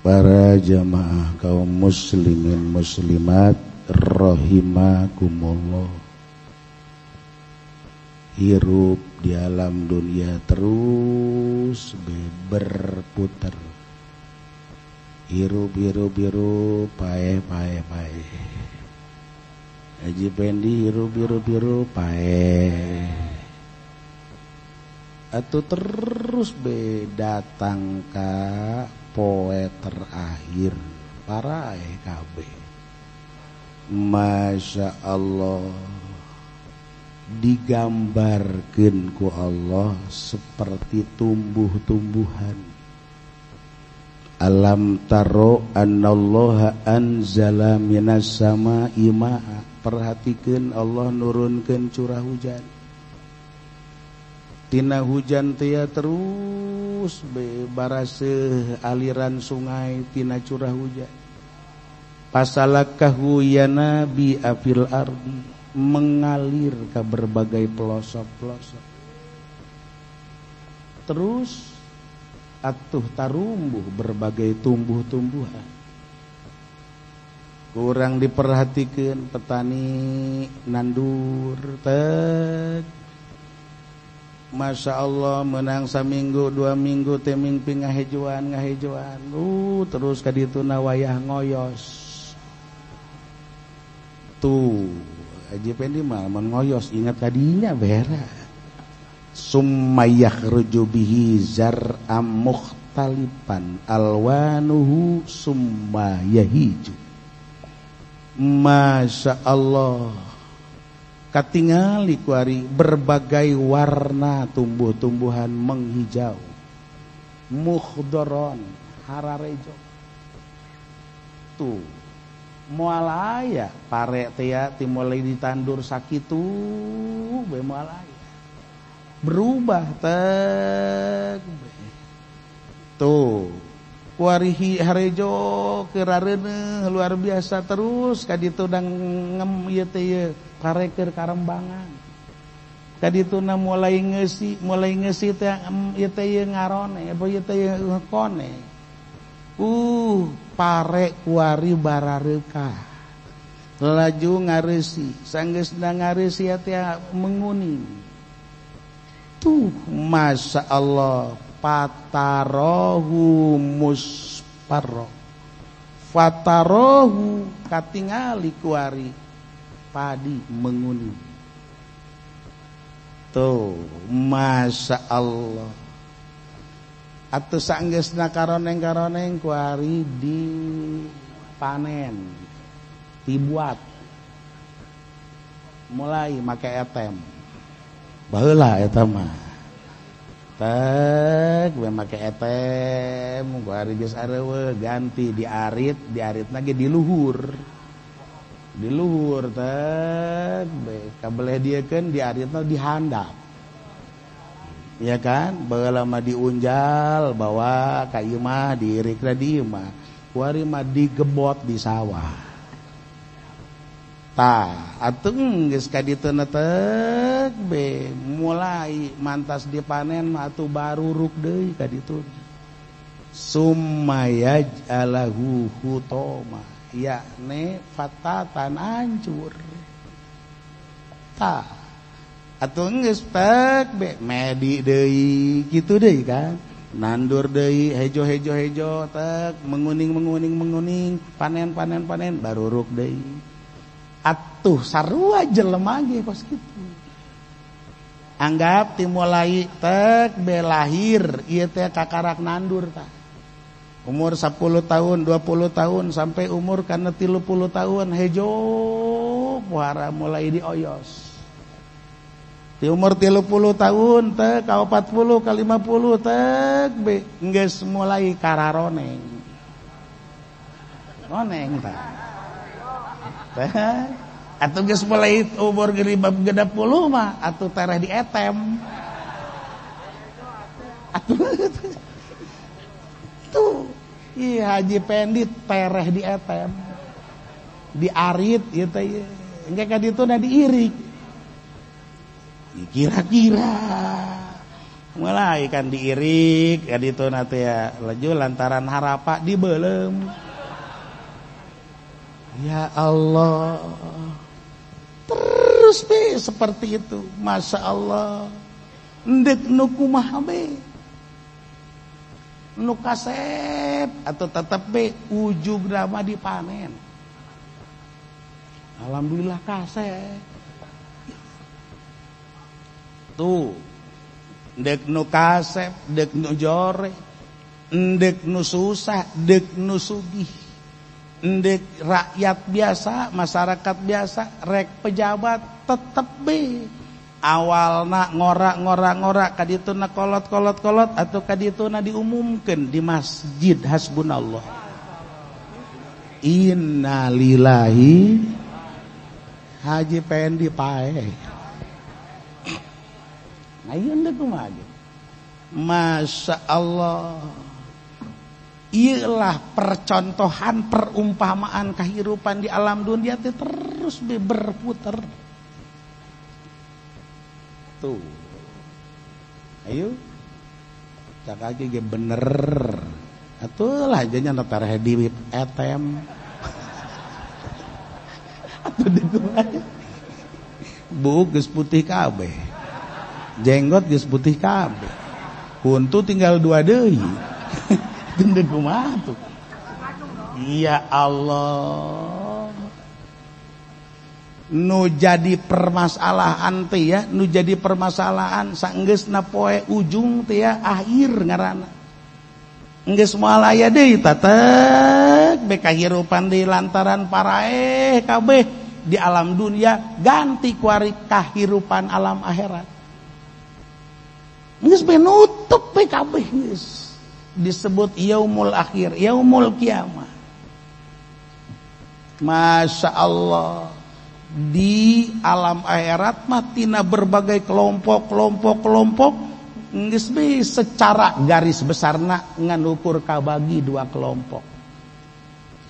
Para jamaah kaum muslimin muslimat rahimakumullah. Hirup di alam dunia terus berputar. Hirup pae. Haji Pendi hirup pae. Atuh terus datang ka poe terakhir para KB. Masya Allah, digambarkeun ku Allah seperti tumbuh-tumbuhan. Alam taro annallaha anzala minas sama'i ma'a. Perhatikeun Allah nurunkeun curah hujan. Tina hujan teh terus baraseuh aliran sungai tina curah hujan. Pasalakahu ya nabi afil ardi, mengalir ke berbagai pelosok-pelosok. Terus atuh tarumbuh berbagai tumbuh-tumbuhan. Kurang diperhatikan petani nandur teh. Masya Allah menang saminggu 2 minggu teh mingping ngahejoan terus kadituna wayah ngoyos tuh Haji Pendi mah ngoyos ingat kadinya bera summa yakhruju bihi zar'am mukhtalipan alwanuhu summa yahiju. Masya Allah, katingali kuari berbagai warna tumbuh-tumbuhan menghijau. Mukhdoron hararejo. Tuh moal aya pare teh ti mulai ditandur sakitu be moal aya. Berubah teh. Tuh kuari harejo kerareuneuh luar biasa terus kaditu dang ngem ieu teh pare keur karembangan. Kadituna mulai ngeusi teh ieu teh ngarone apa ieu teh kone. Pare kuari barareuka. Laju ngareusi, sanggeusna ngareusi teh menguning. Tuh masya Allah, patarohu musparro. Fatarohu katingali kuari padi menguning. Tuh masya Allah. Atuh sanggeusna karoneng-karoneng kuari dipanen, dibuat, mulai make etem. Baheula eta mah. Teg we make etem, kuari geus areueuh ganti diaritna ge di luhur. Di luhur teg kabeleh diekeun diaritna dihandap. Ya kan, baheula mah diunjal bawa ka ieu mah diirikna di ieu mah. Kuari mah digebot di sawah. Tah, atuh geus kadituna teh mulai mantas dipanen mah atuh baruruk deui kaditu. Summa yaj'alahu hutama, yakni fatatan hancur. Tah, atuh geus teh medi deui kitu deui kan. Nandur deui hejo teh menguning panen baruruk deui. Atuh sarua jelema ge kos kitu. Anggap timulai tek belahir ieu teh kakarak nandur tah. Umur 10 tahun, 20 tahun sampai umur kana 30 tahun hejo puara mulai dioyos. Di umur 30 tahun teh ka 40 ka 50 teh geus mulai kararoneng. Roneng tah. Atuh geus mulai umur 60 mah atuh tereh di etem. Atuh tuh ieu Haji Pendi tereh di etem. Diarit ieu teh engke ka dituna diirik. Kira-kira mulai kan diirik ka ditu na teh ya laju lantaran harapa dibeulem. Ya Allah, terus be seperti itu, masya Allah. Ndek nu kumaha be, nu kasep atau tetap be ujug nama dipanen. Alhamdulillah kasep. Tuh, ndek nu kasep, ndek nu jore, ndek nu susah, ndek nu sugih. Ndek rakyat biasa, masyarakat biasa, rek pejabat tetep be awalna ngora kadituna kolot atau kadituna diumumkeun di masjid hasbunallah. Innalillahi haji pendi pae. Nah ieu ndek kumaha? Masya Allah. Ialah percontohan perumpamaan kehidupan di alam dunia itu terus berputar. Tuh, ayo, cak lagi ge bener. Atulah jadinya notar di etem. Atuh dikumaha? Bu geus putih kabeh, jenggot geus putih kabeh, kuntu tinggal 2 deui. Gendeng kumaha tuh? Ya Allah. Nu jadi permasalahan teh ya, nu jadi permasalahan saenggeusna poe ujung teh ya akhir ngaranna. Enggeus moal aya deui tatek be kahirupan deui lantaran paraeh kabeh di alam dunia ganti ku ari kahirupan alam akhirat. Enggeus be nutup be kabeh geus. Disebut yaumul akhir, yaumul kiamah. Masya Allah, di alam akhirat mah tina berbagai kelompok geus be secara garis besarna ngan ukur kabagi 2 kelompok.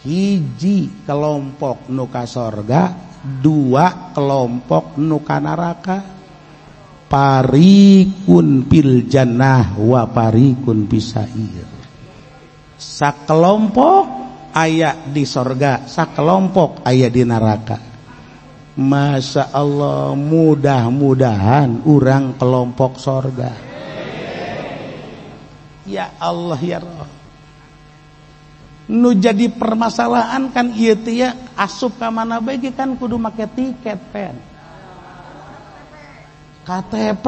Hiji kelompok nu ka sorga, 2 kelompok nu ka neraka. Parikun pil jannah wa parikun pisair. Sakelompok aya di sorga, sakelompok aya di neraka. Masya Allah, mudah-mudahan urang kelompok sorga. Ya Allah ya Rabb. Nu jadi permasalahan kan ieu teh ya asup ka mana bae kan kudu make tiket pen. KTP,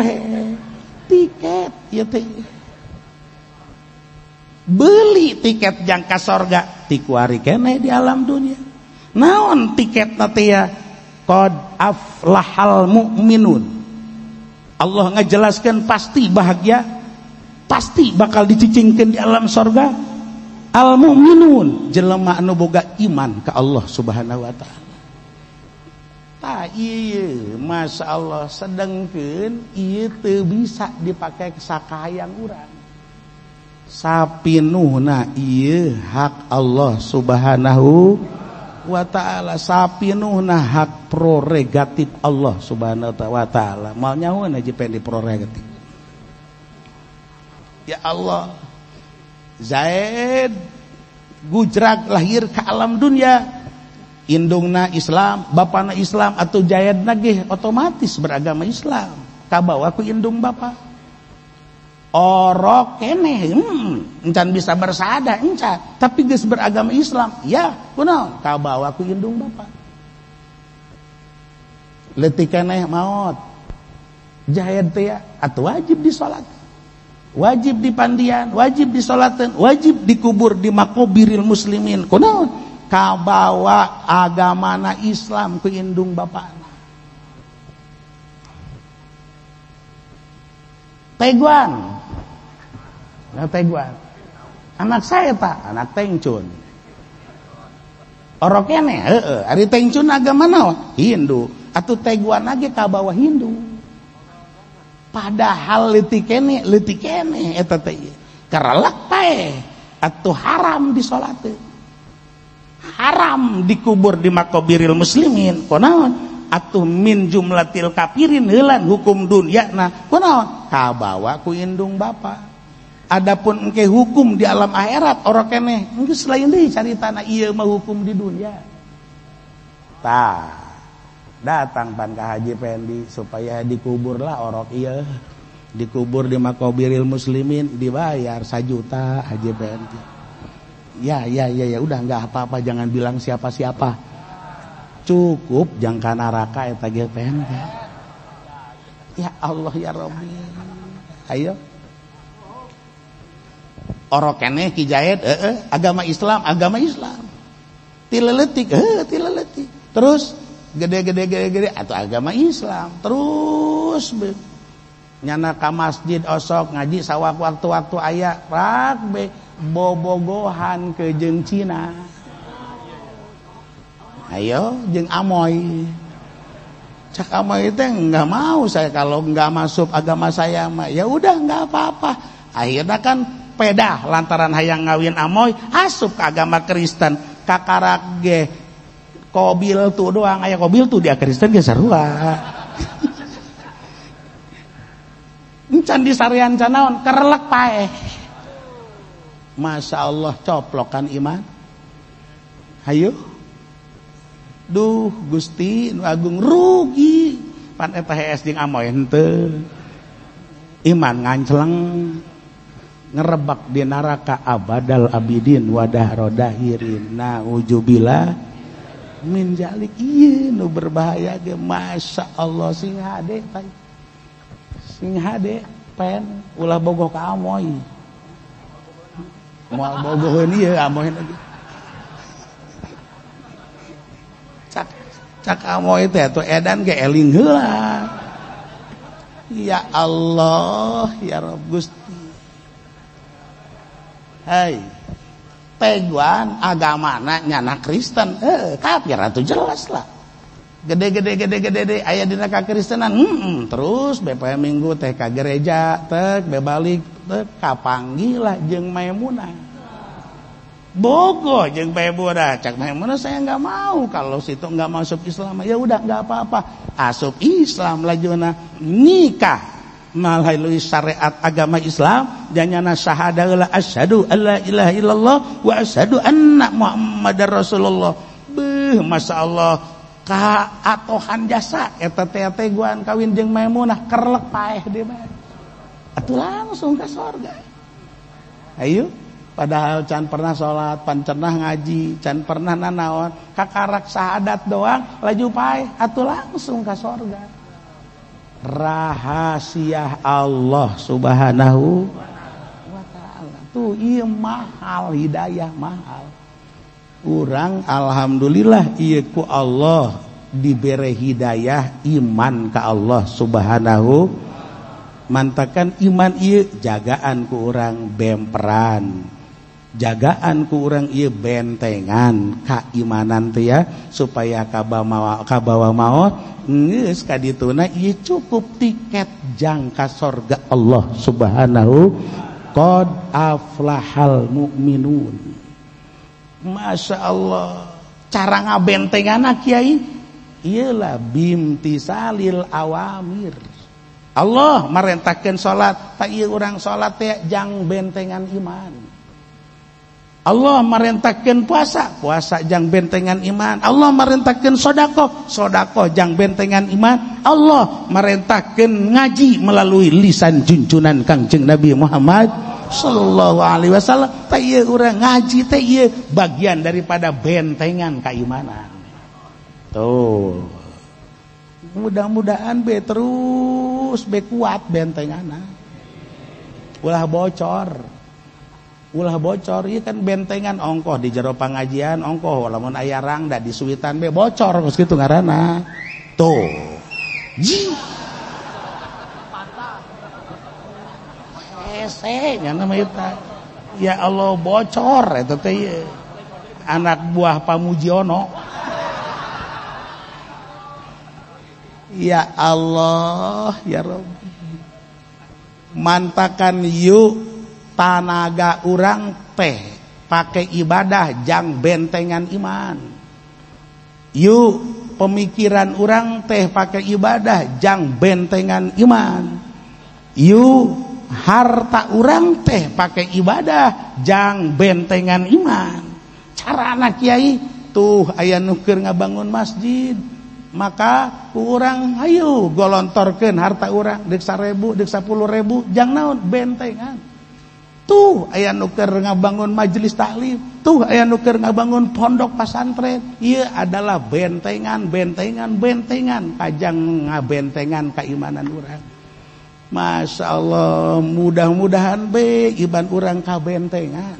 tiket, ya teh. Beli tiket jangka sorga, tikuari kene di alam dunia. Naon tiket natia qad aflahal mu'minun. Allah ngajelaskan pasti bahagia, pasti bakal dicicingkeun di alam sorga. Al mu'minun, jelema anu boga iman ka Allah Subhanahu wa taala. Tah ieu masya Allah sedengkeun ieu teu bisa dipakai sakayang urang. Sapinuhna ieu hak Allah Subhanahu wa taala, sapinuhna hak prerogatif Allah Subhanahu wa taala. Moal nyahoan aja pengen prerogatif. Ya Allah, Zaid Gujrak lahir ke alam dunia. Indungna Islam, bapana Islam atau jayadna ge otomatis beragama Islam. Kabawa ku indung bapa. Orok keneh, encan bisa bersada encan, tapi geus beragama Islam. Ya, kunaon? Kabawa ku indung bapa. Leutik keneh maot. Jayad teh atuh wajib disolat. Wajib dipandian, wajib disolateun, wajib dikubur di makobiril muslimin. Kunaon? Kabawa agamana Islam ku indung bapana. Teguan. Nah teguan. Anak saya tak, anak Tengcun. Orok kene, ari Tengcun agama naon? Hindu. Atuh Teguan lagi kabawa Hindu. Padahal leutik kene eta teh. Karelak pae atuh haram disolateun. Haram dikubur di makobiril muslimin. Kunaon? Atuh min jumlatil kafirin heulan hukum dunyana. Kunaon? kabawa ku indung bapa. Adapun engke hukum di alam akhirat ora keneh geus lain deui caritana ieu mah hukum di dunia. Tah datang pan ka Haji Pendi supaya dikuburlah orok ieu. Dikubur di makobiril muslimin dibayar 1 juta Haji Pendi. Ya udah enggak apa-apa, jangan bilang siapa-siapa. Cukup jangka neraka eta ge Pendi. Ya Allah ya Rabbi. Ayo. Orok keneh Ki Jaid, agama Islam. Tileletik, tileletik. Terus gede atau agama Islam. Terus nyana ka masjid osok ngaji sawak waktu-waktu aya rak be bobogohan ke jeung Cina. Ayo jeung Amoy. Cak Amoy teh enggak mau saya kalau enggak masuk agama saya mah. Ya udah enggak apa-apa. Akhirnya kan pedah lantaran hayang ngawin Amoy asup ke agama Kristen. Kakarak ge kobil tuh doang aya kobil tuh dia Kristen ge sarua. Encan di sarean canaon kerelek paeh. Masya Allah coplokan iman. Hayu. Duh Gusti nu agung rugi. Pan eta hees jeung Amoy henteu. Iman ngancleng ngerebak di neraka abadal abidin wadah rodahirin. Nauzubillah min jalik ieu nu berbahaya ge. Masya Allah sing hade teh. Sing hade pen ulah bogoh ka Amoy. Moal bogoheun ieu Amoy lagi. Cak Amoy teh atuh edan ge eling heula. Ya Allah ya Rabb Gusti. Hai. Teguan agamana nyana Kristen. Kafir atuh jelas lah. Gede aya dina kakristenan. Terus bepaya minggu teh ka gereja teh bebalik teh kapanggilah jeung Maimunah. Bogo jeung Maimunah. Cak Maimunah saya enggak mau kalau situ enggak masuk Islam. Ya udah enggak apa-apa. Asup Islam lajuna nikah melalui syariat agama Islam janyana syahada asyhadu alla ilaha illallah wa asyhadu anna Muhammadar Rasulullah. Beuh masyaallah. Ka atohan jasa eta teh teguan kawin jeung Maimunah kerlek paeh deui mah. Atuh langsung ka surga. Ayo, padahal can pernah salat, pan cenah ngaji, can pernah nanaon, kakarak syahadat doang laju paeh, atuh langsung ka surga. Rahasia Allah Subhanahu wa taala. Tuh ieu mahal hidayah mahal. Urang alhamdulillah ieu ku Allah dibere hidayah iman ka Allah Subhanahu. Mantakan iman ieu jagaan ku urang bemperan. Jagaan ku urang ieu bentengan kaimanan teh ya supaya kabawa maot geus ka dituna ieu cukup tiket jangka surga Allah Subhanahu. Qad aflahal mu'minun. Masya Allah cara ngabentengan kiai ialah bimtisalil awamir. Allah merentahkan sholat tak iya orang sholat teh jang bentengan iman. Allah merentahkan puasa jang bentengan iman. Allah merentahkan sodako jang bentengan iman. Allah merentahkan ngaji melalui lisan junjunan Kangjeng Nabi Muhammad sallallahu alaihi wasallam. Teh ieu urang ngaji teh ieu bagian daripada bentengan keimanan. Tuh. Mudah-mudahan be terus be kuat bentenganna. Ulah bocor. Ieu kan bentengan ongkoh di jero pangajian ongkoh lamun aya rangda di suwitan be bocor geus kitu ngaranna. Tuh. Nya nama eta. Ya Allah bocor eta teh anak buah Pamujiono. Ya Allah ya Rabbi. Mantakan yuk tanaga urang teh pakai ibadah jang bentengan iman. Yuk pemikiran urang teh pakai ibadah jang bentengan iman. yuk harta urang teh pakai ibadah jang bentengan iman. Cara anak kiai tuh aya nu keur ngabangun masjid, maka urang hayu golontorkeun harta urang deuk 1.000 deuk 10.000 jang naon bentengan. Tuh aya nu keur ngabangun majelis taklim, tuh aya nu keur ngabangun pondok pesantren, ieu adalah bentengan kajang ngabentengan keimanan urang. Masya Allah, mudah-mudahan be iban urang kabentengan.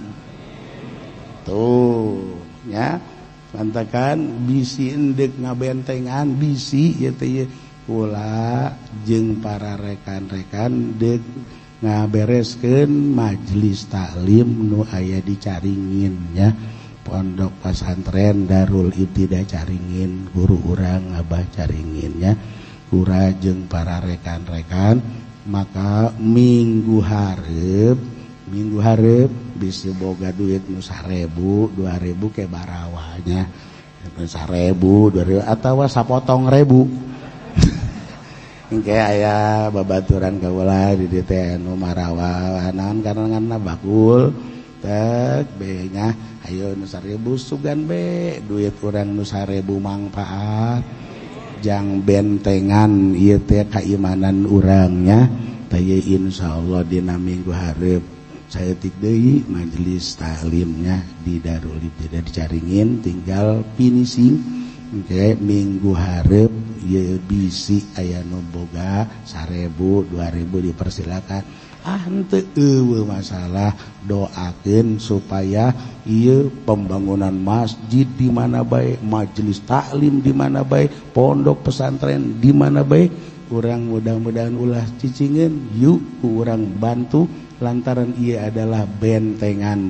Tuh, ya, pantakan bisi endek ngabentengan bisi ieu teh kula jeung para rekan-rekan dek ngabereskeun majelis taklim nu aya di Caringin ya. Pondok pesantren Darul Ibtidah Caringin, guru urang Abah Caringin ya. Kura jeung para rekan-rekan maka minggu hareup bisa boga duit nu 1.000 2.000 ke barawanya 1.000 2.000 atawa sapotong ribu engke aya babaturan kaula di dieu teh nu marawa naon karenana bakul teh be nya ayo nu 1.000 sugan be duit urang nu 1.000 manfaat jang bentengan ieu teh keimanan urangnya teh insyaallah dina minggu hareup saeutik deui majelis taklimnya di Darul Ibtidah di Caringin tinggal finishing engke minggu hareup ieu bisi aya nu boga 1.000 2.000 dipersilakan henteu eueuh masalah doakeun supaya ieu pembangunan masjid di mana bae majelis taklim di mana bae pondok pesantren di mana bae urang mudah-mudahan ulah cicingeun yuk urang bantu lantaran ieu adalah bentengan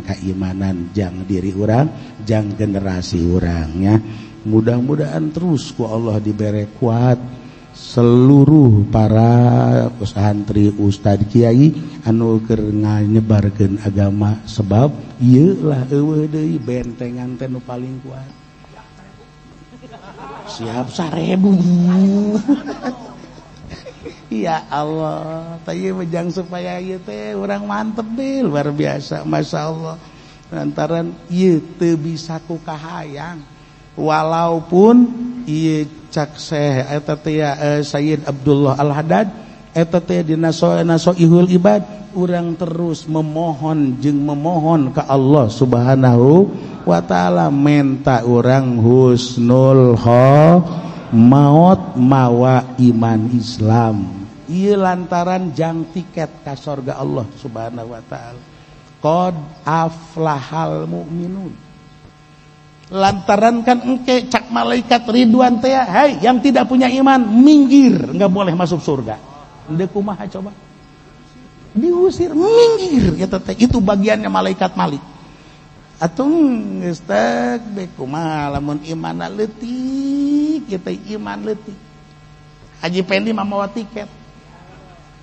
keimanan jang diri urang jang generasi urangnya. Mudah-mudahan terus ku Allah dibere kuat seluruh para santri ustad kiai anu keur nyebarkeun agama sebab ieu lah eueuh deui bentengan teh nu paling kuat. Siap 1.000. Ya Allah, teh bejang supaya ieu teh urang mantep deui luar biasa masyaallah. Lantaran ieu teu bisa ku kahayang walaupun ieu cak Syekh eta teh Sayyid Abdullah Al-Haddad eta teh dina Soihul Ibad urang terus memohon ka Allah Subhanahu wa taala menta urang husnul maut mawa iman Islam. Ieu lantaran jang tiket ka surga Allah Subhanahu wa taala. Qad aflahal mu'minun. Lantaran kan engke cak malaikat Ridwan teh, hai yang tidak punya iman minggir, enggak boleh masuk surga. Ende kumaha coba? Diusir minggir eta teh. Itu bagiannya malaikat Malik. Atung geus teh be kumaha lamun imanna leutik, kita iman leutik. Haji Pendi mah mawa tiket.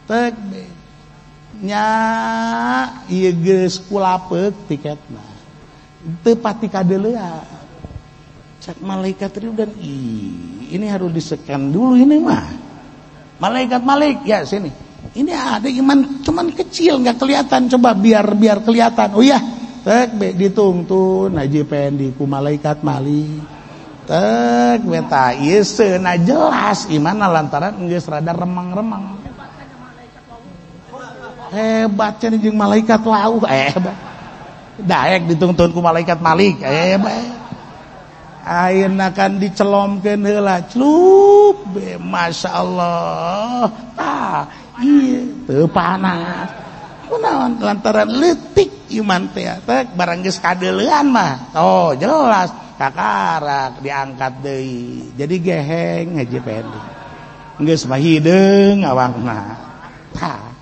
Teh be nya ieu geus kulapeuk tiketna. Teu pati kadeleuan. Cak malaikat Ridwan, ini harus disekan dulu ini mah. Malaikat Malik, ya sini. Ini ada iman cuman kecil nggak kelihatan, coba biar kelihatan. Oh ya, tek be ditungtun Haji Pendi ku malaikat Malik. Tek beta ieu seuna jelas imanna lantaran geus rada remang-remang. Hebatnya jeung malaikat lauh hebat. Daek ditungtun ku malaikat Malik hebat. Ayeuna kan dicelomkeun heula clup be masyaallah tah ieu teu panas kunaon lantaran leutik iman teh barang geus kadeuleuan mah oh jelas kakarak diangkat deui jadi geheng Haji Pendi geus mah hideung awakna tah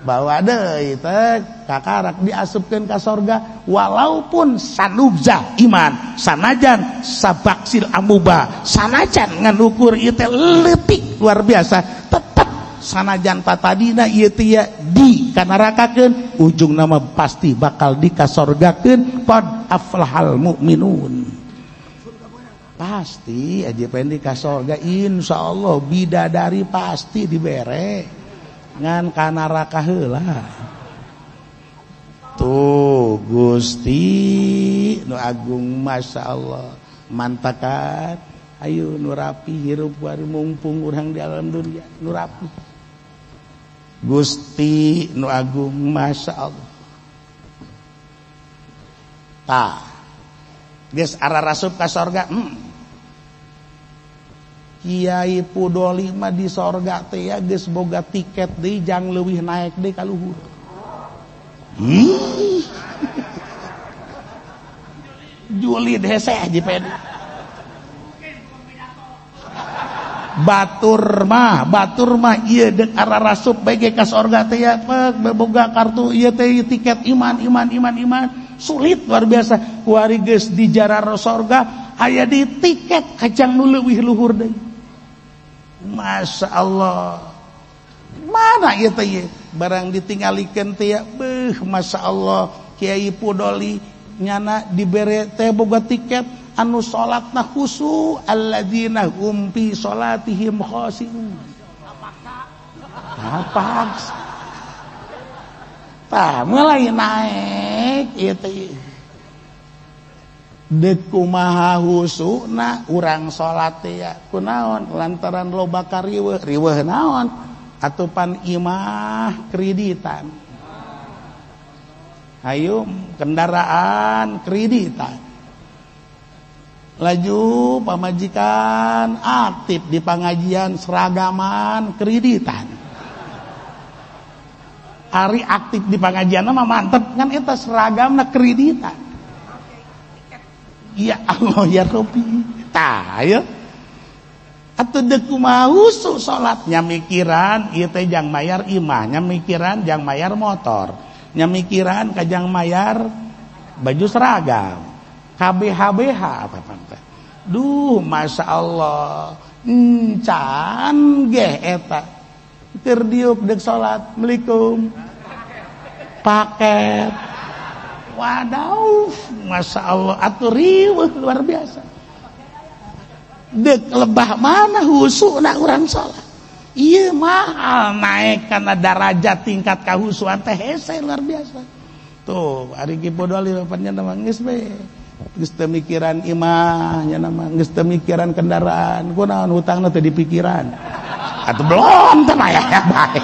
bawa deui teh kakarak diasupkeun ka sorga walaupun sanubzah iman sanajan sabaksil amuba sanajan ngan ukur ieu teh leutik luar biasa tetep sanajan patadina ieu teh dikanarakakeun ujungna mah pasti bakal dikasorgakeun qad aflahal mu'minun pasti Haji Pendi ka sorga insyaallah bidadari pasti dibere ngan ka neraka heula. Tuh Gusti nu agung masyaallah mantakan ayo nu rapi hirup bari mumpung urang di alam dunia nu rapi. Gusti nu agung masyaallah. Tah geus ararasup ka sorga. Kiai Pudoli mah di sorga teh ya geus boga tiket deui jang leuwih naek deui ka luhur. Julid hese aja pede. Batur mah ieu deuk ararasup bege ka sorga teh ya boga kartu ieu teh tiket iman. Sulit luar biasa. Kuari geus di jarar sorga aya di tiket kacang nu leuwih luhur deui. Masyaallah. Mana ieu teh ieu? Barang ditinggalikeun teh ya beuh masyaallah Kiai Pudoli nyana dibere teh boga tiket anu salatna khusu alladzina hum fi salatihim khashi'un. Apa? Tah mulai naik ieu teh. Deuk kumaha husuna urang salat teh ya kunaon lantaran loba kariweuh naon? Atupan imah kreditan. Hayu kendaraan kreditan. Laju pamajikan aktif di pengajian seragaman kreditan. Ari aktif di pengajian mah mantep kan eta seragamna kreditan. Ya Allah ya Rabbi. Tah ya. Atuh deuk kumaha husu salat nya mikiran ieu teh jang mayar imah, nya mikiran jang mayar motor, nya mikiran ka jang mayar baju seragam, KBHBH apa teh. Duh masyaallah encan ge eta. Keur diuk deuk salat, Assalamualaikum. Paket. Waduh, masyaallah atuh riweuh luar biasa. Dek lebah mana husuna urang salat. Ieu mahal naik kana darajat tingkat kahusuan teh hese luar biasa. Tuh ari Ki Pudoli bapaknya nama geus we. Geus teu mikiran imah nya nama, geus teu mikiran kendaraan. Kunaon hutangna teh dipikiran. Atuh belum teh aya bae.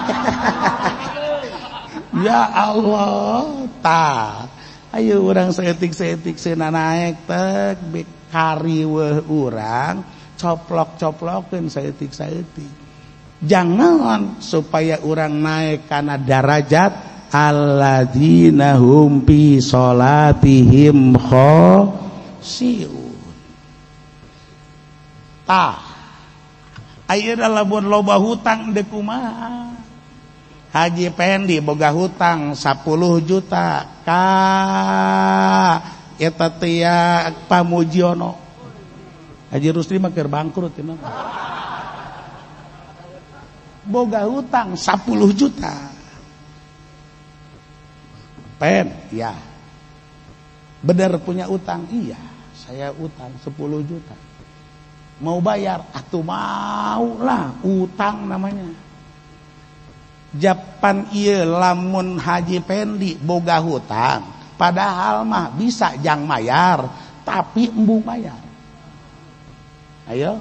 Ya Allah, tah. Ayo urang saeutik-saeutik seuna naek teh kariweuh urang coplok-coplokeun saeutik-saeutik. Jangan supaya urang naik kana darajat alladzina hum fi salatihim khashi'un. Tah ayeuna lamun loba hutang deuk kumaha? Haji Pendi boga hutang 10 juta ka eta teh Pamujiono. Haji Rusdi mah keur bangkrut ya mah. Boga hutang 10 juta. Pen, ya. Bener punya utang? Iya, saya utang 10 juta. Mau bayar? Atuh mau lah, utang namanya. Japan ieu lamun Haji Pendi boga hutang, padahal mah bisa jang mayar, tapi embung mayar. Ayo,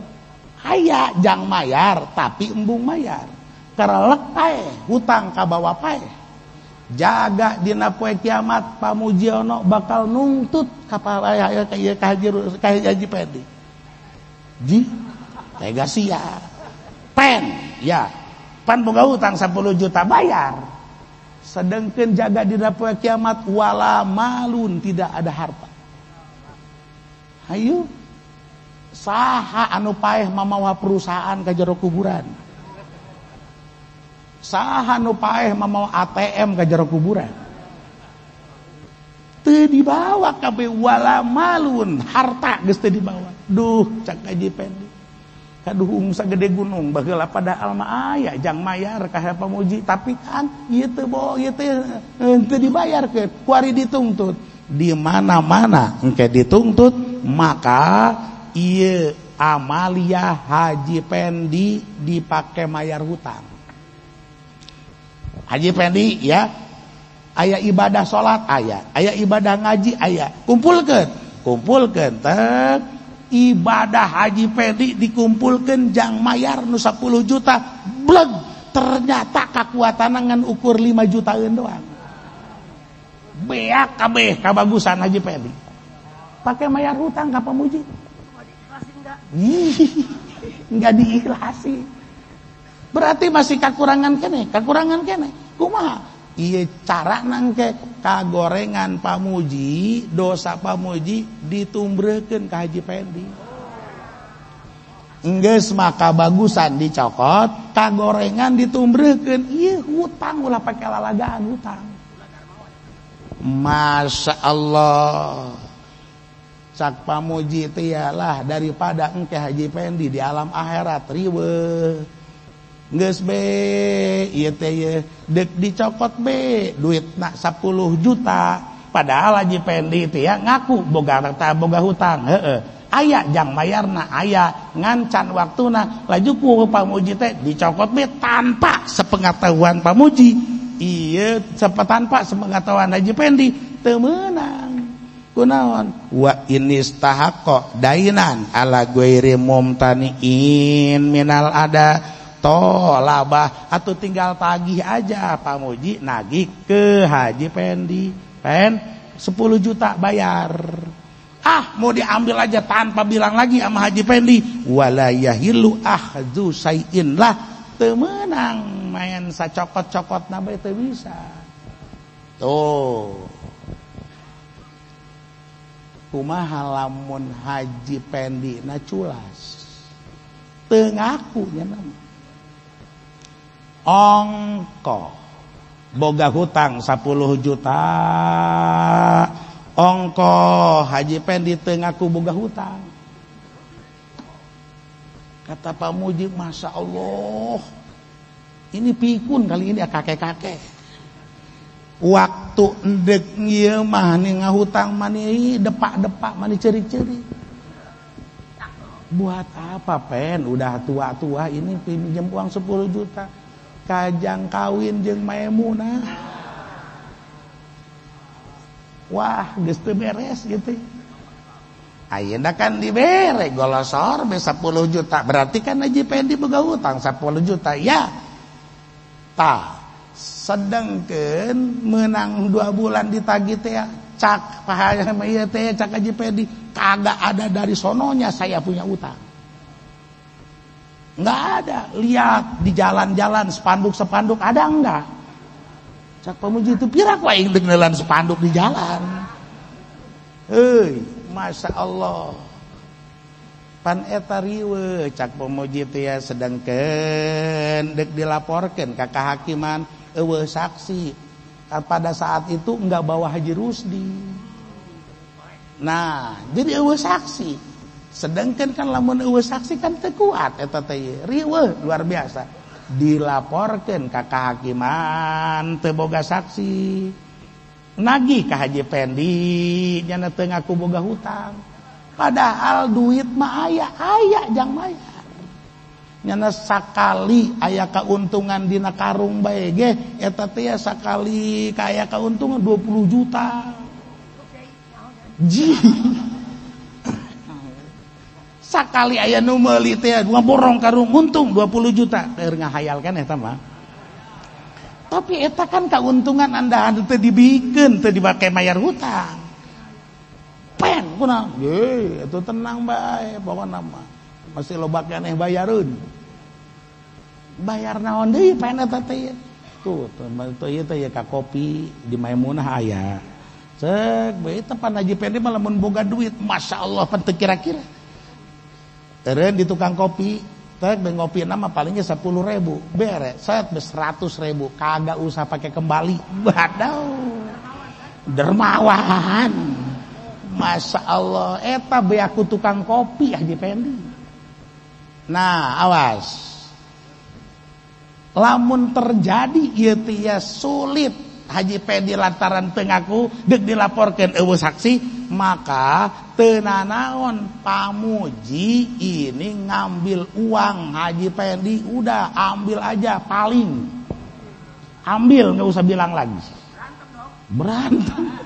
aya jang mayar tapi embung mayar. Karelek pae hutang ka bawa pae. Jaga dina poe kiamat Pamujiono bakal nungtut ka Haji Pendi. Ji, tega sia. Pen, ya. Pan boga hutang 10 juta bayar. Sedengkeun jaga dina poe kiamat wala malun tidak ada harta. Hayu. Saha anu paeh mamawa perusahaan ka jero kuburan? Saha anu paeh mamawa ATM ka jero kuburan? Teu dibawa kabeh wala malun, harta geus teu dibawa. Duh, cak Haji Pendi. Kaduhung sagede gunung baheula padahal mah aya jang mayar ka Pamuji, tapi kan ieu teu teu dibayarkeun, kuari dituntut. Di mana-mana engke dituntut, maka ieu amalia Haji Pendi dipake mayar hutang. Haji Pendi ya, aya ibadah salat aya ibadah ngaji aya, kumpulkeun teh ibadah Haji Pendi dikumpulkeun jang mayar nu 10 juta bleg, ternyata kakuatan ngan ukur 5 jutaan doang. Beak kabeh kabagusan Haji Pendi. Pakai mayar hutang ka pamuji. Enggak diikhlasi. Berarti masih kakurangan kene. Kumaha? Ieu carana engke kagorengan pamuji, dosa pamuji ditumbrekeun ka Haji Pendi. Enggeus maka bagusan dicokot, kagorengan ditumbrekeun. Ieu hutang ulah pake lalagaan hutang. Masya Allah. Cak pamuji teh lah daripada engke Haji Pendi di alam akhirat riweuh. Geus be ieu teh deuk dicokot be duitna 10 juta. Padahal Haji Pendi teh ya ngaku boga hutang. Heeh. Aya jang mayarna aya ngancan waktuna. Laju ku pamuji teh dicokot be tanpa sepengetahuan pamuji. Ieu tanpa sepengetahuan Haji Pendi teu meunang. Kunaon wa inistahaqqa dainan ala ghairi mumtaniin minal ada tolabah atuh tinggal tagih aja pamuji nagih ke Haji Pendi 10 juta bayar mau diambil aja tanpa bilang lagi sama Haji Pendi wala yahilu ahzu sayin lah teu meunang main sacokot-cokotna bae teu bisa tuh. Kumaha lamun Haji Pendi na culas teu ngaku nya ongko boga hutang 10 juta ongko Haji Pendi teu ngaku boga hutang. Kata pamuji Masya Allah ini pikun kali ini kakek-kakek. Waktu endek ngieu mah ni ngahutang mani depak-depak mani ceri-ceri. Buat apa pen? Udah tua-tua ini pinjem uang 10 juta. Kajang kawin jeung Maimunah. Wah, geus teu beres gitu. Ayeuna kan dibere golosor be 10 juta. Berarti kan Haji Pendi boga hutang 10 juta ya. Tah sedengkeun menang 2 bulan ditagih teh cak pahala ieu teh cak Haji Pendi kagak ada dari sononya saya punya utang. Enggak ada. Lihat di jalan-jalan spanduk-spanduk ada enggak? Cak pamuji itu pirak wae dengeulan spanduk di jalan. Masya Allah. Pan eta riweuh cak pamuji teh sedengkeun deuk dilaporkeun ka kehakiman eueuh saksi. Pada saat itu enggak bawa Haji Rusdi. Nah, jadi eueuh saksi. Sedangkan kan lamun eueuh saksi kan teu kuat eta teh riweuh luar biasa. Dilaporkeun ka kehakiman teu boga saksi. Nagih ka Haji Pendi nya teu ngaku boga hutang. Padahal duit mah aya jang mayar. Nyana sakali aya kauntungan dina karung bae ge eta teh sakali kaya kauntungan 20 juta. Sakali aya nu meuli teh ngaborong karung untung 20 juta. Keur ngahayal kan eta mah. Tapi eta kan kauntungan andahan teu dibikeun teu dibake mayar hutang. Pen kunaon? Ye, atuh tenang bae pokona mah. Masih loba keneh bayareun. Bayar naon deui pen eta teh. Tuh ieu teh ka kopi di Maimunah aya. Cek bae teh pan Haji Pendi mah lamun boga duit, Masya Allah pan teu kira-kira. Eureun di tukang kopi, teh ngopi mah palingnya 10.000, bere, set 100.000, kagak usah pakai kembali. Badau. Dermawan. Masya Allah, eta beaku tukang kopi Haji Pendi. Nah, awas. Lamun terjadi ieu teh ya sulit Haji Pendi lantaran teu ngaku deuk dilaporkeun eueuh saksi, maka teu nanaon pamuji ini ngambil uang Haji Pendi, udah ambil aja paling. ambil, nggak usah bilang lagi. Berantem.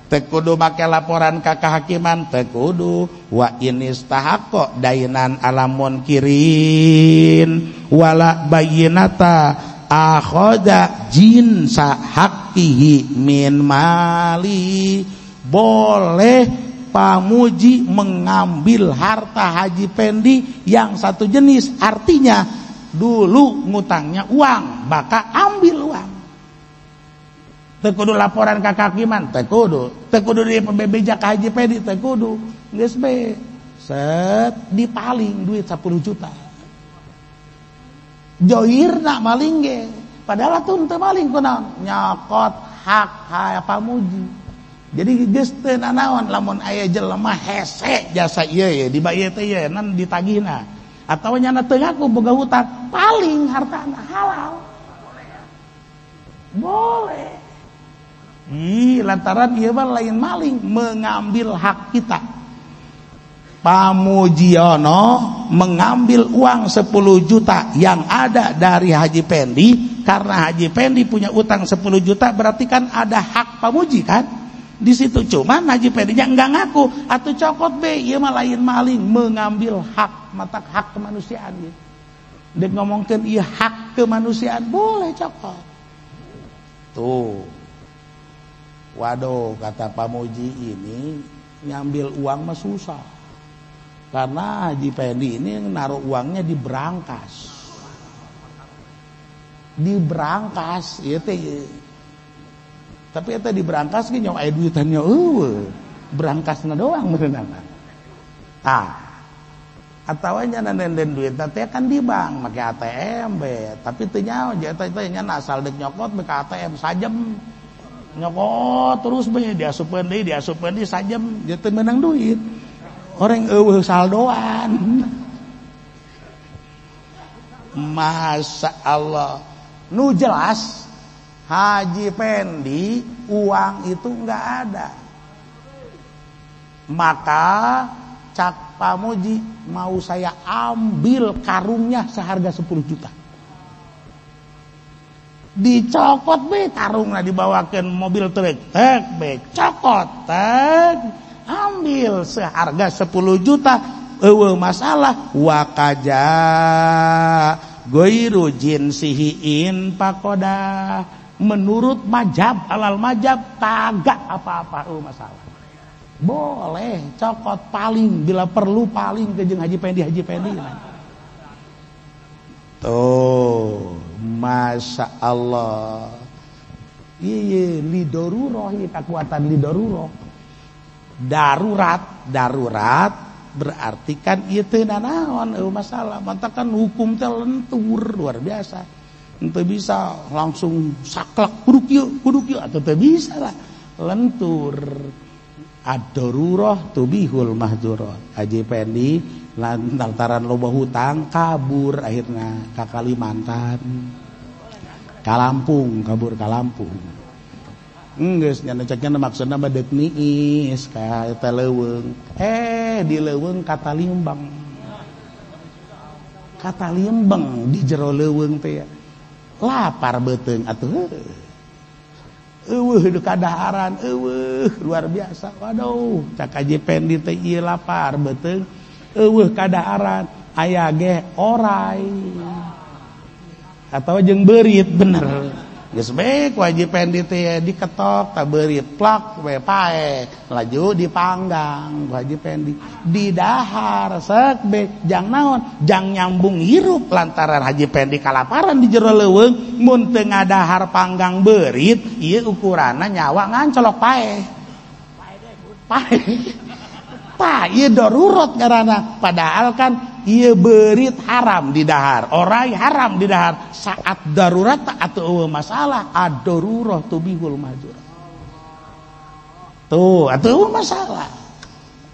Teu kudu make laporan ka kehakiman, teu kudu. Wa inistahaqqa dainan alamun kirin wala bayyinata akhadha jinsa haqqihi min mali. Boleh pamuji mengambil harta Haji Pendi yang satu jenis, artinya dulu ngutangnya uang, maka ambil uang. Teu kudu laporan ka kehakiman, teu kudu di PBB ka Haji Pendi, teu kudu. Geus be set dipaling duit 10 juta. Joirna maling ge, padahal atuh teu maling kunaon? Nyokot hak pamuji. Jadi geus teu nanaon lamun aya jelema hese jasa ieu ye dibayar teh ye nan ditagihna. Atawa nyana teu ngaku boga hutang, paling hartana halal. Boleh. Lantaran ieu mah lain maling, mengambil hak kita. Pamujiono mengambil uang 10 juta yang ada dari Haji Pendi, karena Haji Pendi punya utang 10 juta, berarti kan ada hak pamuji kan? Di situ cuman Haji Pendinya enggak ngaku, atuh cokot be, ieu mah lain maling, mengambil hak, mata hak kemanusiaan gitu. Dek ngomongkeun ieu hak kemanusiaan, boleh cokot. Tuh. Waduh, kata pamuji ini ngambil uang mah susah. Karena Haji Pendi ini naruh uangnya di berangkas. Di berangkas, ieu teh. Tapi eta di berangkas ge nyong aya duitannya eueuh. Berangkasna doang beunana. Atawa nya nenden duit teh kan di bank make ATM be, tapi teu nyaho eta nya asal dek nyokot be ka ATM sajem. Nyokot terus be diasupkeun deui sajem, dia teu meunang duit. Orang eueuh saldoan. Masya Allah. Nu jelas Haji Pendi uang itu enggak ada. Maka cak pamuji, mau saya ambil karungnya seharga 10 juta. Dicokot be karungna, dibawakeun mobil truk, tek be cokot, tek ambil seharga 10 juta. Eueuh masalah wakaja goiru jinsihiin pakoda. Menurut majab, alal majab kagak apa-apa masalah. Boleh cokot paling bila perlu paling ke jeung Haji Pendi. Tuh, Masya Allah. Iya, lidoruroh, kekuatan lidoruroh. Darurat berarti kan ieu teu nanaon masalah. Manta kan hukum teh lentur luar biasa. Teu bisa langsung saklek kudu kieu atuh teu bisa lah. Lentur. Ad-darurah tubihul mahdurat. Haji Pendi lantaran loba hutang kabur akhirnya ke Kalimantan, kabur ka Lampung. Geus nya cekna maksudna mah deuk niis ka eta leuweung. Di leuweung kata liembang di jero leuweung teh lapar beuteung atuh. Eueuh kadaharan, luar biasa. Waduh, cak Haji Pendi teh ieu lapar beuteung. Eueuh kadaharan, aya ge orai. Atawa jeung beurit bener. Geus bae ku Haji Pendi teh diketok ta beurit plak we pae. Laju dipanggang ku Haji Pendi. Didahar sek be jang naon? Jang nyambung hirup lantaran Haji Pendi kalaparan di jero leuweung. Mun teu ngadahar panggang beurit, ieu ukuranna nyawa ngancolok pae. Ieu darurat ngaranna. Padahal kan ieu beurit haram didahar, orai haram didahar. Saat darurat atuh masalah, ad-darurah tubihul mahdurat. Tuh, atuh masalah.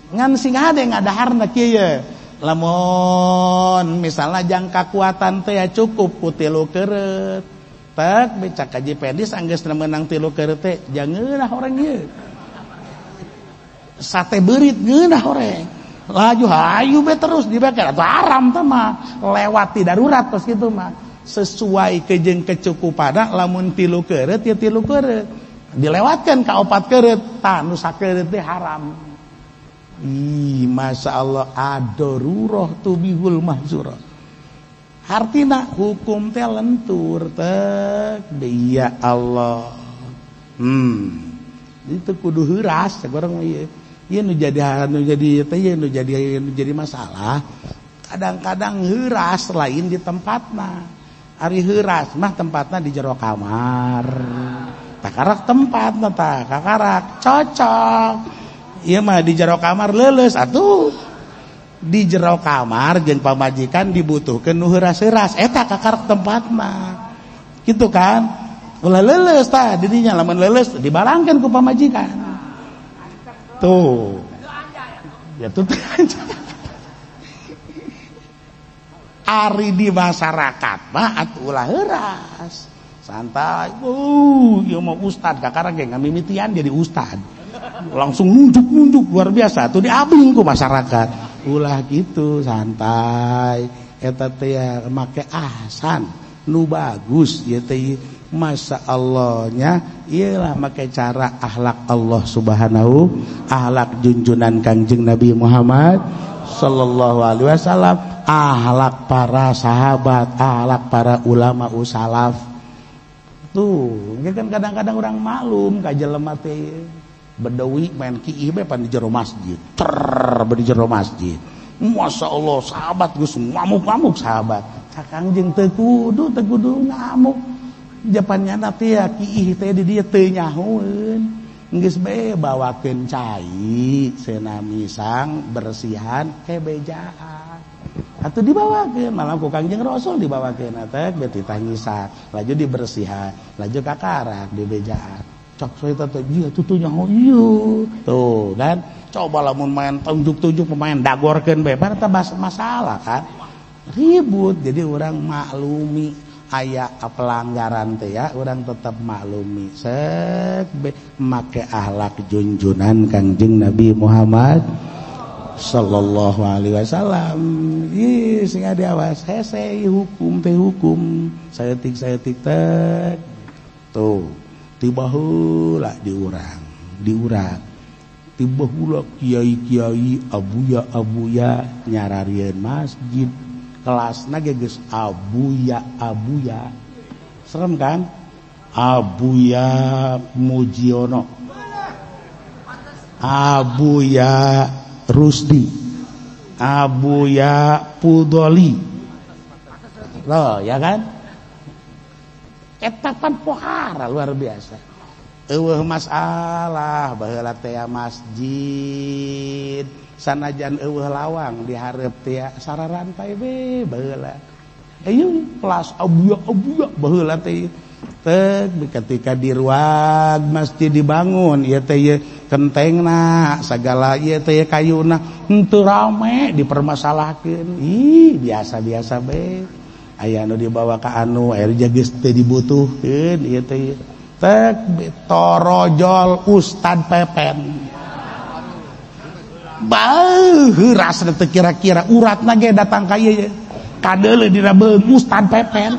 Ngan sing hade ngadaharna kieu. Lamun misalna jang kakuatan teh cukup ku 3 keureut. Tek becak Haji Pendi sanggeus meunang 3 keureut teh jangeunah orang ieu. Sate beurit ngeunah oreng. Laju hayu be terus dibakar atuh haram teh mah. Lewati darurat tos kitu mah. sesuai kejeng kecukupan lamun 3 keureut ya 3 keureut dilewatkan ka 4 keureut tah nu sakeureut teh haram. Ih masyaallah ad-darurah tubihul mahzurah. Artina hukum teh lentur teh ya Allah. Itu kudu heuras sakurang ieu. Ieu nu jadi masalah. Kadang-kadang heuras lain di tempatna. Ari heuras mah tempatna di jero kamar. Takarak tempatna tah kakarak cocok. Ieu mah di jero kamar leuleus atuh. Di jero kamar jeung pamajikan dibutuhkeun nu heuras-heuras eta kakarak tempatna. Kitu kan? Ulah leuleus tah didinya lamun leuleus dibarangkeun ku pamajikan. Tuh. Ya tuh. Ari di masyarakat mah atuh ulah heuras. Santai. Ieu mah ustad kakara ge ngamimitian jadi ustad. Langsung nunjuk-nunjuk luar biasa tuh diabing ku masyarakat. Ulah gitu santai. Eta teh make ahsan nu bagus ieu teh. Masya Allahnya ialah make cara akhlak Allah subhanahu akhlak junjunan kangjeng Nabi Muhammad sallallahu alaihi wasallam, akhlak para sahabat, akhlak para ulama usalaf. Tuh kan kadang-kadang orang maklum ka jelema teh bedawi main kieu bae pan di jero masjid di jero masjid. Masya Allah sahabat geus ngamuk-ngamuk sahabat sakangjeng teu kudu ngamuk. Japannya nanti ya kiih teh di dia teu nyahoeun geus bae bawakeun cai seuna misang bersihan kebejaan atuh dibawakeun malah ku Kangjeng Rasul dibawakeun teh beti tangisan laju dibersihan laju kakarak dibejaan cok saya teh ieu tuh nyaho ieu tuh kan coba lamun main tunjuk-tunjuk pemain dagorkeun bae eta masalah kan ribut. Jadi orang maklumi aya pelanggaran teh ya, orang tetap maklumi. Make akhlak junjunan Kangjeng Nabi Muhammad sallallahu alaihi wasallam. Ih sing diawas hese hukum teh hukum. Saeutik teh. Tuh, tiba heula diurang. Tiba heula kiai-kiai, abuya nyararieun masjid. Kelasna ge geus abuya. Serem kan? Abuya Mujiono, Abuya Rusdi, Abuya Pudoli. Loh, ya kan? Etapan pohara luar biasa. Eueuh masalah baheula teh masjid. Sanajan eueuh lawang dihareup teh sararan pae be baheula. Ayo kelas abuya baheula teh ketika di ruang masjid dibangun ieu teh kentengna sagala ieu teh kayuna henteu rame dipermasalahkeun. Ih biasa-biasa be. Aya anu dibawa ka anu air geus teu dibutuhkeun ieu teh torojol Ustad Pepen. Heuras teh kira-kira uratna ge datang ka ieu kadeuleu dina beung Ustad Pepen.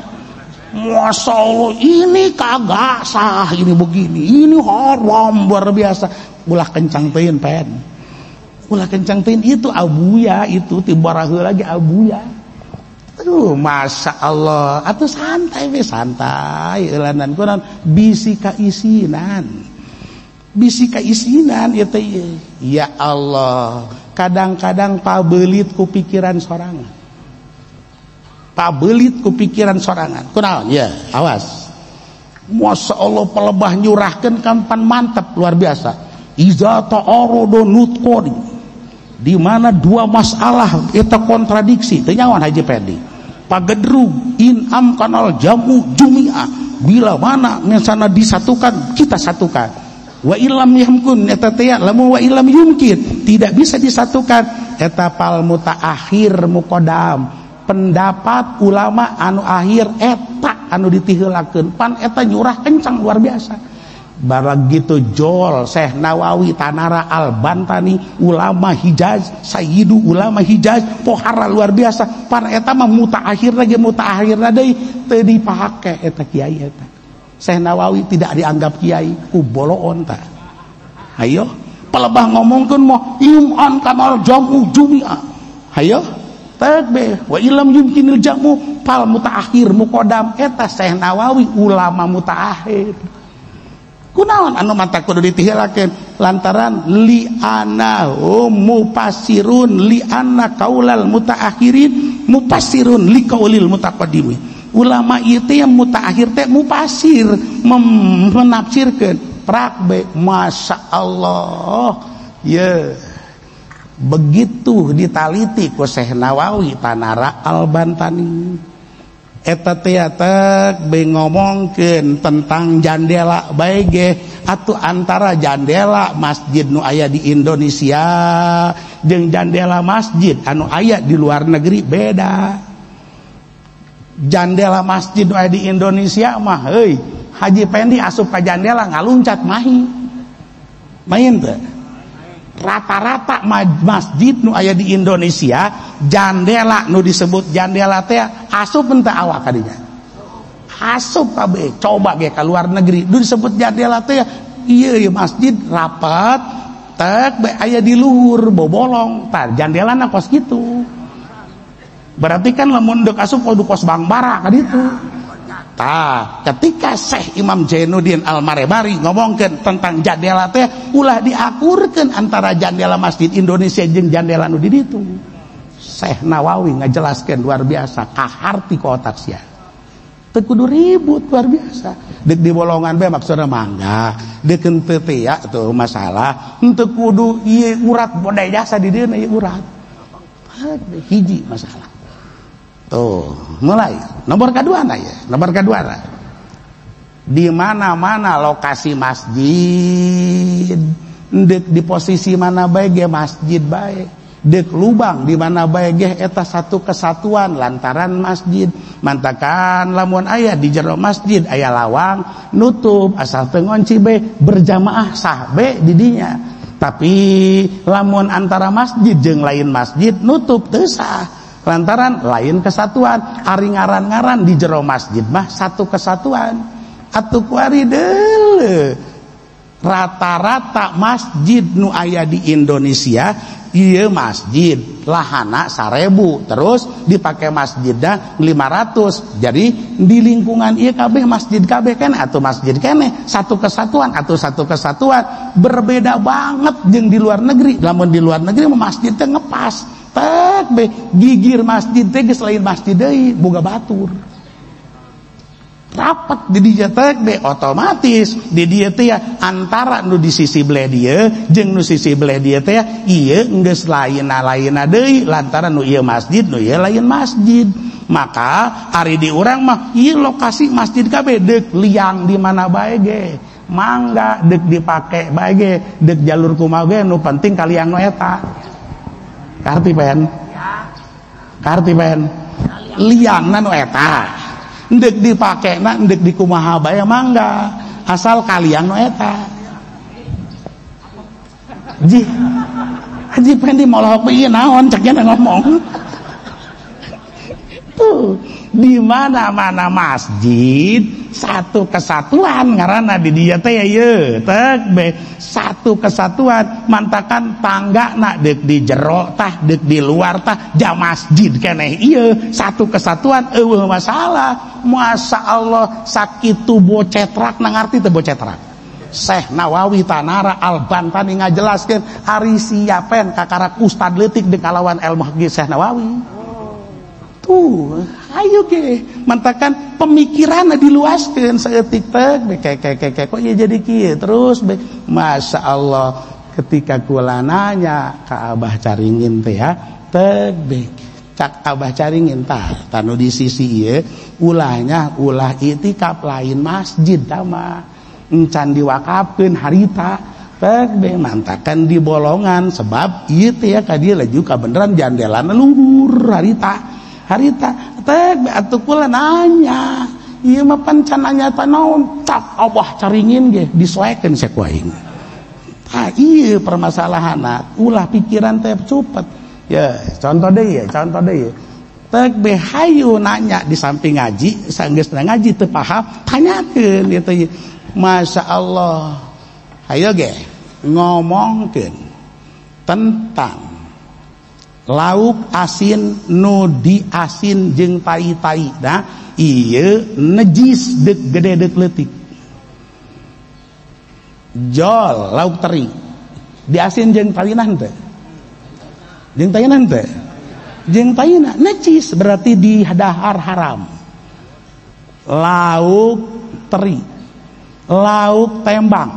Masya Allah ini kagak sah, ini begini, ini haram luar biasa. Ulah kencang teuing pen. Ulah kencang teuing itu abuya itu tibaraheula lagi abuya. Aduh Masya Allah. Atuh santai we santai eulanan kunaon bisi kaisinan. Bisi kaisinan ieu teh. Ya Allah, kadang-kadang pabelit ku pikiran sorangan. Pabelit ku pikiran sorangan. Kunaon? Ya, awas. Masya Allah pelebah nyurahkeun kampan mantep luar biasa. Iza ta'arada nutqani. Di mana dua masalah eta kontradiksi. Teu nyawan Haji Pedi. Pagedrug in amkanal jamu jumi'ah. Bila mana misalna disatukan, kita satukan. Wa illam yamkun eta teh lamun wa illam yumkin tidak bisa disatukan eta pal mutaakhir muqaddam, pendapat ulama anu akhir eta anu ditiheulakeun pan eta nyurah kencang luar biasa. barang gitu jol Syekh Nawawi Tanara Al-Bantani ulama Hijaz sayyidu ulama Hijaz pohara luar biasa pan eta mah mutaakhir deui teu dipake eta kiai eta Syekh Nawawi tidak dianggap kiai ku boloon tah hayo pelebah ngomongkeun mah iman kamal jamu jumi'ah hayo takbe wa ilam yumkinil jamu pal mutaakhir muqaddam eta Syekh Nawawi ulama mutaakhir kunaon anu mata kudu ditihilakeun lantaran li ana mufassirun li anna qaulal mutaakhirin mufassirun li qaulil mutaqaddimin ulama ieu teh mutaakhir teh mufassir menafsirkeun prakbe masyaallah ya begitu ditaliti ku Syekh Nawawi Tanara Al-Bantani eta teh be ngomongkeun tentang jandela bae ge atuh antara jandela masjid nu aya di Indonesia jeung jandela masjid anu aya di luar negeri beda. Jandela masjid nu aya di Indonesia mah heuy Haji Pendi asup ka jandela ngaluncat mahi main teu rata-rata masjid nu aya di Indonesia jandela nu disebut jandela teh asup teu awak kadinya asup kabeh coba ge ka luar negeri nu disebut jandela teh ieu masjid rapat tek bae aya di luhur bobolong tah jandelana kos kitu berarti kan lamun deuk asup kudu kos bangbara ka ditu. Tah, ketika Syekh Imam Jainuddin Al-Marebari ngomongkeun tentang jandela teh ulah diakurkeun antara jandela masjid Indonesia jeung jandela nu di ditu. Syekh Nawawi ngajelaskeun luar biasa kaharti ku otak sia. Teu kudu ribut luar biasa. Deuk di bolongan bae maksudna mangga, deuk teu teh ya tuh masalah. Henteu kudu ieu urat bodai jasa di dieu ieu urat. Hiji masalah. Tuh, mulai. Nomor kedua di mana-mana lokasi masjid, dek di posisi mana bae ge masjid bae. Dek lubang di mana bae ge eta satu kesatuan lantaran masjid. Mantakan lamun aya di jero masjid aya lawang nutup asal teu ngonci bae berjamaah sah bae di dinya. Tapi lamun antara masjid jeung lain masjid nutup teu sah. Lantaran lain kesatuan ari ngaran-ngaran di jero masjid mah satu kesatuan atuh kuari deuleu rata-rata masjid nu aya di Indonesia ieu masjid lahana 1000 terus dipake masjidna 500 jadi di lingkungan ieu kabeh masjid kabeh kan atuh masjid keneh satu kesatuan berbeda banget jeung di luar negeri lamun di luar negeri mah masjid teh ngepas tek be gigir masjid teh geus lain masjid deui boga batur rapat di dieu tek be otomatis di dieu teh antara nu di sisi belah dieu jeung nu sisi belah dieu teh ieu geus lain-lainna deui lantaran nu ieu masjid nu ieu lain masjid maka ari di urang mah ieu lokasi masjid kabeh deuk liang di mana bae ge mangga deuk dipake bae ge deuk jalur kumaha ge nu penting kaliang nu eta kartipen liangna nu eta endek dipakena endek dikumaha bae mangga asal kaliang nu eta Haji Pendi molohok ieu naon cek nya ngomong tuh di mana-mana masjid satu kesatuan ngaranna di dieu teh ieu teh be satu kesatuan mantakan tanggana deuk di jero tah deuk di luar tah ja masjid keneh ieu satu kesatuan eueuh masalah masyaallah sakitu bocetrak nangarti teu bocetrak Syekh Nawawi Tanara Al-Bantani ngajelaskeun ari siapen kakarak ustad leutik deuk kalawan ilmu hadis Syekh Nawawi tuh ayo ge mantakan pemikiranna diluaskeun saeutik teh kek kok ieu jadi kieu terus be masyaallah ketika kula nanya ka Abah Caringin teh ya teh be cak Abah Caringin tah tanu di sisi ieu ulahnya ulah itikaf lain masjid tah mah encan diwakafkeun harita teh be mantakan di bolongan sebab ieu teh ya ka dieu laju kabeneran jandelana luhur harita teh atuh kula nanya ieu mah pancan nyata naon cak Allah caringin ge disoekeun saek wae. Tah ieu permasalahanna ulah pikiran teh cepet. Ya, contoh deui ya. Tek be hayu nanya di samping ngaji, sanggeus ngaji teu paham, tanyakeun ieu teh. Masya Allah. Hayo ge ngomongkeun tentang lauk asin nu diasin jeung tai-tai. Nah, ieu najis deuk gede deuk leutik. Jol lauk teri diasin jeung taina henteu. Jeung taina henteu. Jeung taina najis berarti di dahar haram. Lauk teri, lauk tembang.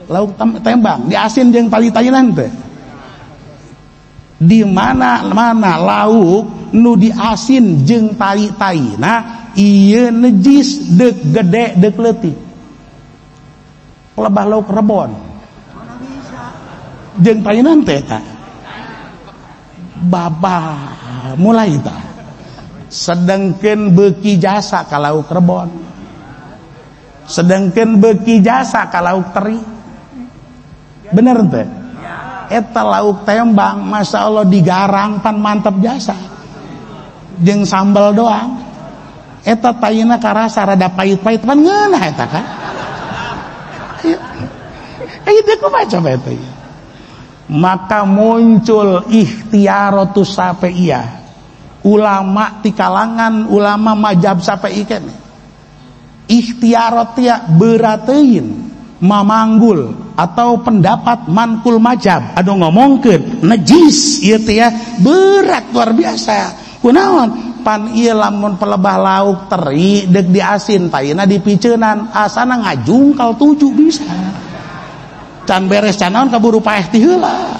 Lauk tembang diasin jeung taina henteu. Di mana lauk nu diasin jeung tai-taina ieu najis deuk gede deuk leutik. Pelebah lauk rebon jeung taina teh ta babah mulai ta sedengkeun beuki jasa ka lauk rebon, sedengkeun beuki jasa ka lauk teri, bener teh. Eta lauk tembang Masya Allah digarang pan mantap jasa jeung sambal doang. Eta taina karasa rada pahit-pahit pan ngeunah eta kan. Ayo teh kumaha coba eta. Maka muncul ikhtiaratus Syafi'iyah. Ulama ti kalangan ulama mazhab Syafi'i keneh. Ikhtiarat teh beurateun mamanggul atau pendapat mankul majab anu ngomongkeun najis ieu teh ya berat luar biasa. Kunaon pan ieu lamun pelebah lauk teri deuk diasin taina dipiceunan asana ngajungkal 7 bisa. Can beres can naon kaburu paeh ti heula.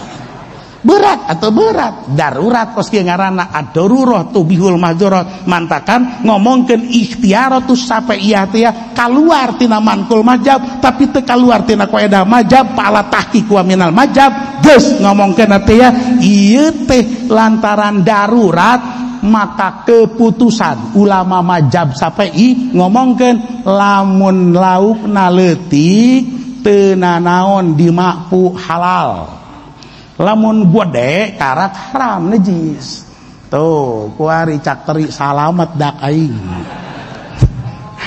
Berat atau berat darurat kos kieu ngaranna ad-darurah tubihul mahdurat. Mantakan ngomongkeun ikhtiaratus Syafi'iyah teh kaluar tina mankul majab tapi teu kaluar tina qaedah majab pala tahqiq wa minal majab geus ngomongkeun teh ieu teh lantaran darurat maka keputusan ulama majab Syafi'i ngomongkeun lamun laukna leutik teu nanaon dimakfu halal. Lamun gede karak haram najis. Tuh kuari cak teri salamet dak aing.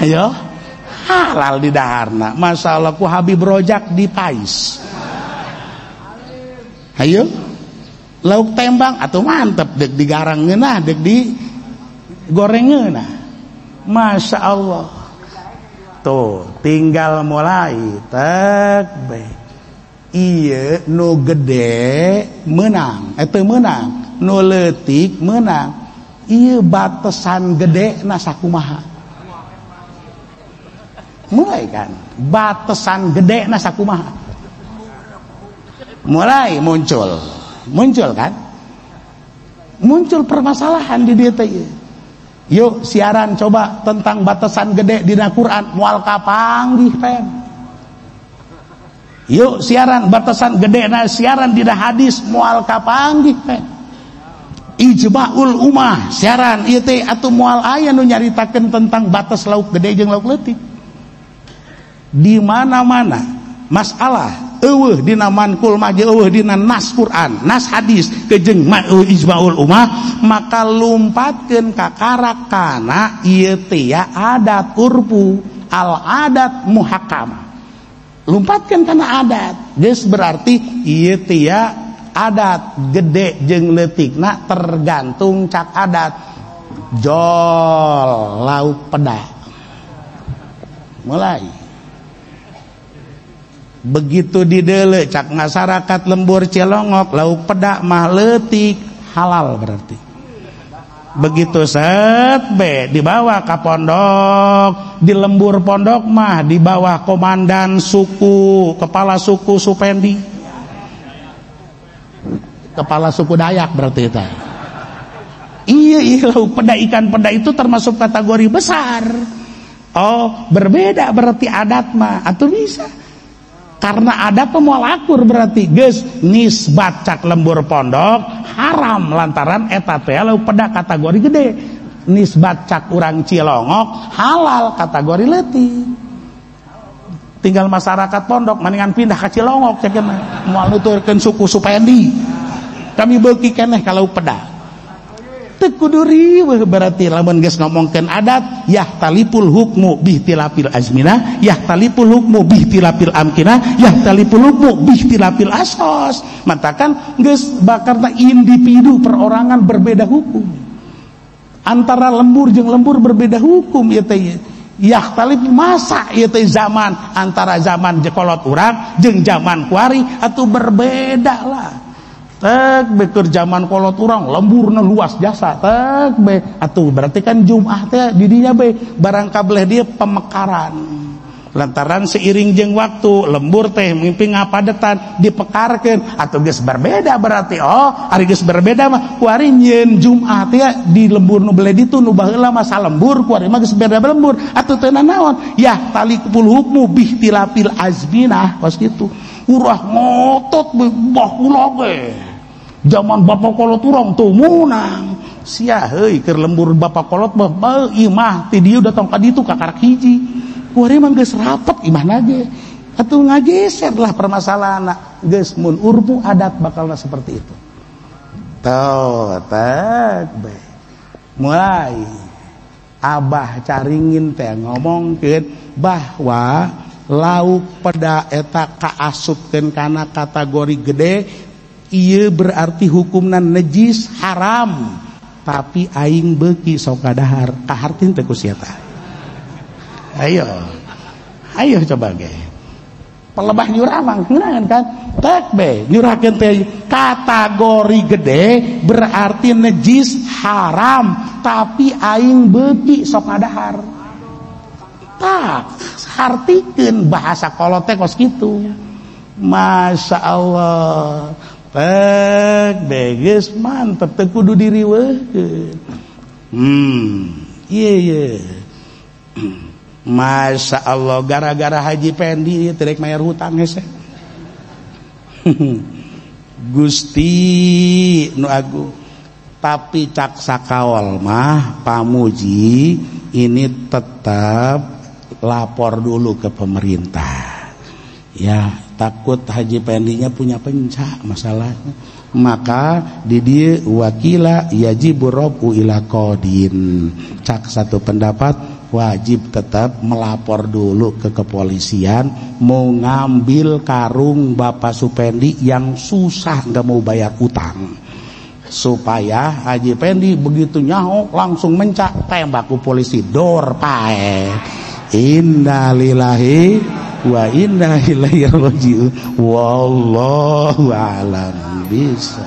Ayo halal di daharna. Masya Allah ku Habib Rojak di Pais. Ayo lauk tembang atuh mantep dek digarang ngeunah dek di goreng ngeunah. Masya Allah. Tuh tinggal mulai tek bae. Iya nu gede menang itu menang nu leutik menang. Iya batasan gede na sakumaha mulai kan batasan gede na sakumaha mulai muncul kan muncul permasalahan di dieu teh. Yuk siaran coba tentang batasan gede dina Quran moal kapanggih pen. Yuk siaran batasan gede na siaran dina hadis moal kapanggih teh. Ijma'ul ummah siaran ieu teh atuh moal aya nu nyaritakeun tentang batas lauk gede jeung lauk leutik. Di mana-mana masalah eueuh dina mankul mah jeung eueuh dina nas Quran, nas hadis jeung ijma'ul ummah maka lumpatkeun ka karakana ieu teh adat urfu al adat muhakkamah. Lumpatkan karena adat geus berarti ieu teh adat gede jeung leutikna tergantung cak adat. Jol lauk peda mulai begitu dideuleu cak masyarakat lembur Cilongok lauk peda mah leutik halal berarti. Begitu set be dibawa ke pondok di lembur pondok mah di bawah komandan suku kepala suku Supendi kepala suku Dayak berarti itu. Iya lauk peda ikan peda itu termasuk kategori besar. Oh berbeda berarti adat mah atau bisa karena adat moal akur berarti geus nisbat cak lembur pondok haram lantaran eta teh lauk peda kategori gede nisbat cak urang Cilongok halal kategori leutik. Tinggal masyarakat pondok mendingan pindah ke Cilongok cekeuna moal nuturkeun suku Supendi. Kami beuki keneh kalau peda. Teu kudu riweuh berarti lamun geus ngomongkeun adat yahtalipul hukmu bihtilafil azminah, yahtalipul hukmu bihtilafil amkinah, yahtalipul hukmu bihtilafil asos. Matakan geus bakarna individu perorangan berbeda hukum. Antara lembur jeung lembur berbeda hukum ieu teh. Yahtalif masa ieu teh zaman antara zaman jekolot urang jeung zaman kuari atuh berbeda lah. Tek beker zaman kolot urang lemburna luas jasa tek be atuh berarti kan Jumat teh di dinya be barang kabeh dia pemekaran lantaran seiring jeung waktu lembur teh mimpi ngapadetan dipekarkeun atuh geus berbeda berarti ari geus berbeda mah kuari nyeun Jumat teh di lembur nu bele ditu nu baheula mah salembur kuari mah geus beda lembur atuh teu naon yah talikul hukmu bihtilafil azminah kos kitu urah ngotot bah kula ge zaman bapak kolot urang tuh munang sia heuy keur lembur bapak kolot mah imah ti dieu datang ka ditu ka karak hiji kuari mah geus rapet imahna ge atuh ngageser lah permasalahanna geus mun urfu adat bakalna seperti itu tah tak bae mulai abah caringin teh ngomongkeun bahwa lauk peda eta kaasupkeun kana kategori gede ieu berarti hukumna najis haram tapi aing beuki sok kadahar kahartin teh ku sia tah ayo coba ge pelebah nyurah mah ngeunaheun kan tek be nyurahkeun teh kategori gede berarti najis haram tapi aing beuki sok kadahar tak hartikeun bahasa kolot teh kos kitu Masya Allah tek beges mantep teu kudu diriweuhkeun iya Masya Allah gara-gara Haji Pendi teu rek mayar hutang hese Gusti nu agung tapi cak sakawal mah pamuji ini tetap lapor dulu ke pemerintah ya takut Haji Pendinya punya pencak masalahnya maka di dia wakila yajibu rabu ila qadin cak satu pendapat wajib tetap melapor dulu ke kepolisian mau ngambil karung Bapak Supendi yang susah nggak mau bayar utang supaya Haji Pendi begitu nyaho langsung mencak tembak ku polisi dor pae innalillahi wa inna ilaihi raji'un wallahu a'lam bisa